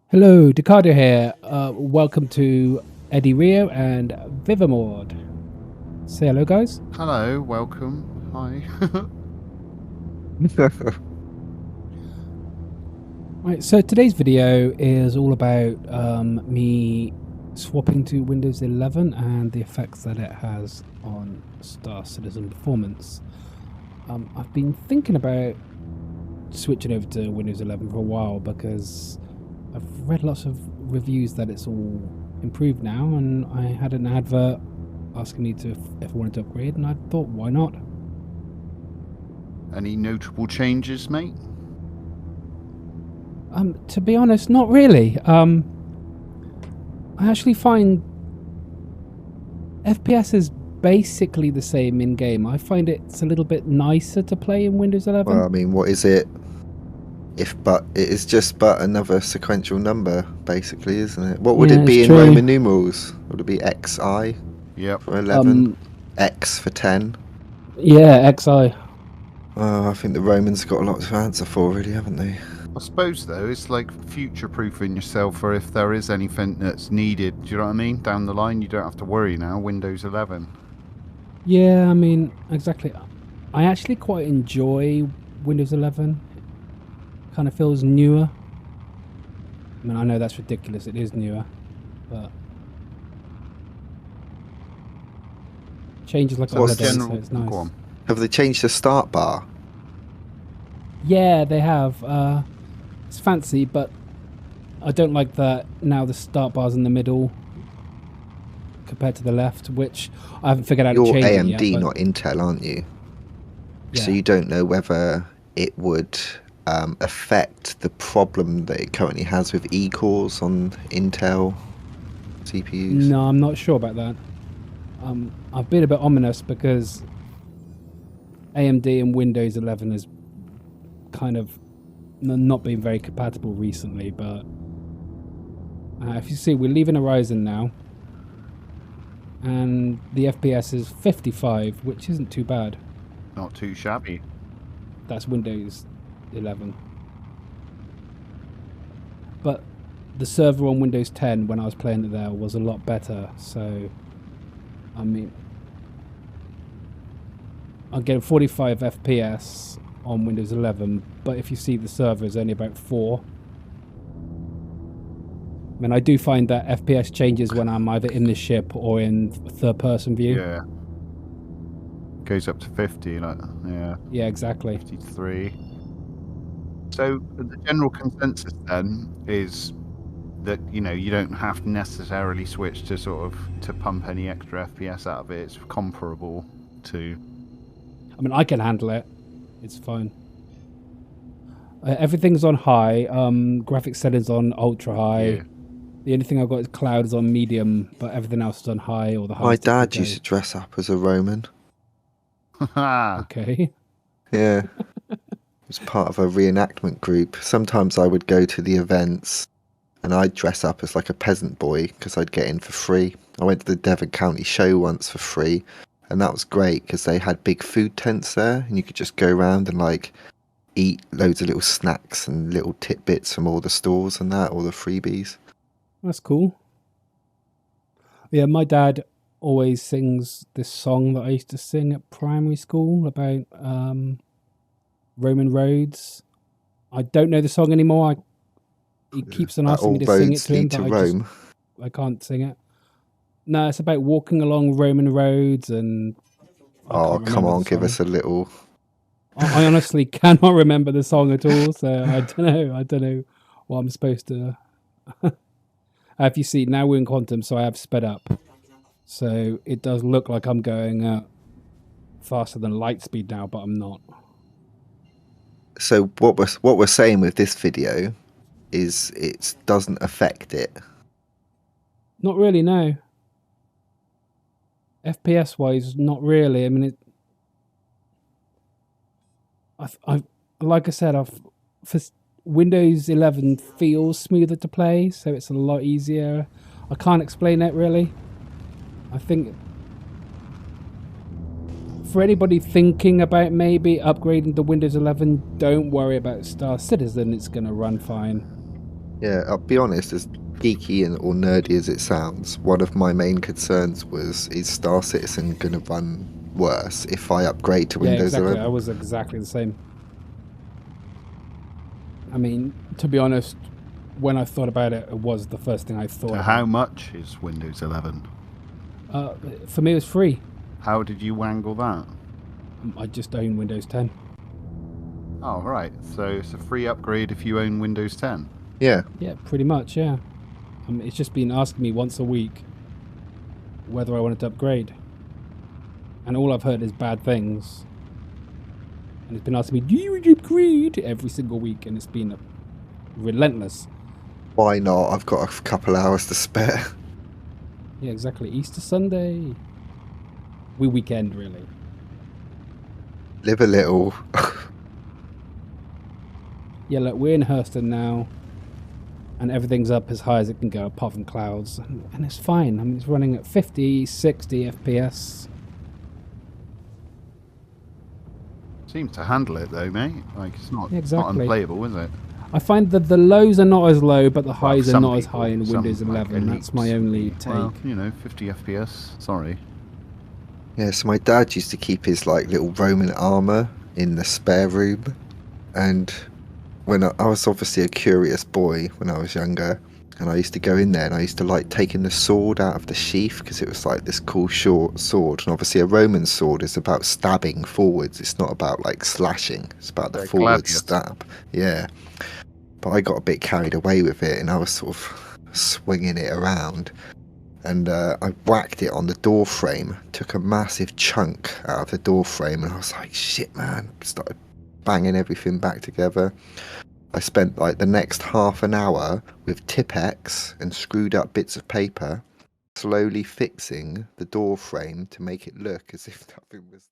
Hello, Decado here. Welcome to EddieRio and Vivimord. Say hello, guys. Hello, welcome. Hi. Right, so today's video is all about me swapping to Windows 11 and the effects that it has on Star Citizen performance. I've been thinking about switching over to Windows 11 for a while because I've read lots of reviews that it's all improved now, and I had an advert asking me to if I wanted to upgrade, and I thought, why not? Any notable changes, mate? To be honest, not really. I actually find FPS is basically the same in game. I find it's a little bit nicer to play in Windows 11. Well, I mean, what is it? It is just but another sequential number, basically, isn't it? What would it be in Roman numerals? Would it be XI Yep. for 11? X for 10? Yeah, XI. I think the Romans got a lot to answer for, really, haven't they? I suppose, though, it's like future-proofing yourself for if there is anything that's needed, do you know what I mean? Down the line, you don't have to worry now, Windows 11. Yeah, I mean, exactly. I actually quite enjoy Windows 11. Kind of feels newer. I mean, I know that's ridiculous, it is newer, but changes like a holiday, so it's nice. Go on. Have they changed the start bar? Yeah, they have. It's fancy, but I don't like that now the start bar's in the middle compared to the left, which I haven't figured out how to change You're AMD, it yet, not Intel, aren't you? Yeah. So you don't know whether it would affect the problem that it currently has with E-cores on Intel CPUs? No, I'm not sure about that. I've been a bit ominous because AMD and Windows 11 has kind of not been very compatible recently, but if you see, we're leaving Horizon now, and the FPS is 55, which isn't too bad. Not too shabby. That's Windows 11. But the server on Windows 10, when I was playing it there, was a lot better, so I mean, I'm getting 45 FPS on Windows 11, but if you see, the server is only about 4. I mean, I do find that FPS changes when I'm either in the ship or in third-person view. Yeah. Goes up to 50, like, yeah. Yeah, exactly. 53. So the general consensus then is that, you know, you don't have to necessarily switch to to pump any extra FPS out of it. It's comparable to... I mean, I can handle it. It's fine. Everything's on high. Graphics settings on ultra high. Yeah. The only thing I've got is cloud is on medium, but everything else is on high or the highest. My dad used to dress up as a Roman. Okay. Yeah. It was part of a reenactment group. Sometimes I would go to the events and I'd dress up as like a peasant boy because I'd get in for free. I went to the Devon County show once for free, and that was great because they had big food tents there and you could just go around and like eat loads of little snacks and little tidbits from all the stores and that, all the freebies. That's cool. Yeah, my dad always sings this song that I used to sing at primary school about Roman roads. I don't know the song anymore. He keeps on asking me to sing it to him, but I can't sing it. No, it's about walking along Roman roads and... Oh, come on, give us a little... I honestly cannot remember the song at all, so I don't know what I'm supposed to... If you see, now we're in quantum, so I have sped up. So it does look like I'm going faster than light speed now, but I'm not. So what we're saying with this video is it doesn't affect it. Not really, no. FPS wise, not really. I mean, like I said, for Windows 11 feels smoother to play, so it's a lot easier. I can't explain it really. I think for anybody thinking about maybe upgrading to Windows 11, don't worry about Star Citizen. It's going to run fine. Yeah, I'll be honest, as geeky and or nerdy as it sounds, one of my main concerns was, is Star Citizen going to run worse if I upgrade to Yeah, Windows exactly. 11? I was exactly the same. I mean, to be honest, when I thought about it, it was the first thing I thought So about. how much is Windows 11? For me, it was free. How did you wangle that? I just own Windows 10. Oh, right. So it's a free upgrade if you own Windows 10. Yeah. Yeah, pretty much, yeah. It's just been asking me once a week whether I wanted to upgrade. And all I've heard is bad things. And it's been asking me, do you want to upgrade? Every single week, and it's been relentless. Why not? I've got a couple hours to spare. Yeah, exactly. Easter Sunday. Weekend, really. Live a little. Yeah, look, we're in Hurston now. And everything's up as high as it can go, apart from clouds. And it's fine. I mean, it's running at 50, 60 FPS. Seems to handle it though, mate. Like it's not, Yeah, it's not exactly. unplayable, is it? I find that the lows are not as low, but the highs are some not as people, high in some, Windows like, 11. That's my elites, only take. Well, you know, 50 FPS. Sorry. Yeah, so my dad used to keep his like little Roman armor in the spare room, and when I was obviously a curious boy when I was younger, and I used to go in there and I used to like taking the sword out of the sheath because it was like this cool short sword, and obviously a Roman sword is about stabbing forwards. It's not about like slashing. It's about the forward gladius. stab. Yeah, but I got a bit carried away with it, and I was sort of swinging it around. And I whacked it on the door frame, took a massive chunk out of the door frame, and I was like, shit, man. Started banging everything back together. I spent like the next half an hour with Tipp-Ex and screwed up bits of paper, slowly fixing the door frame to make it look as if nothing was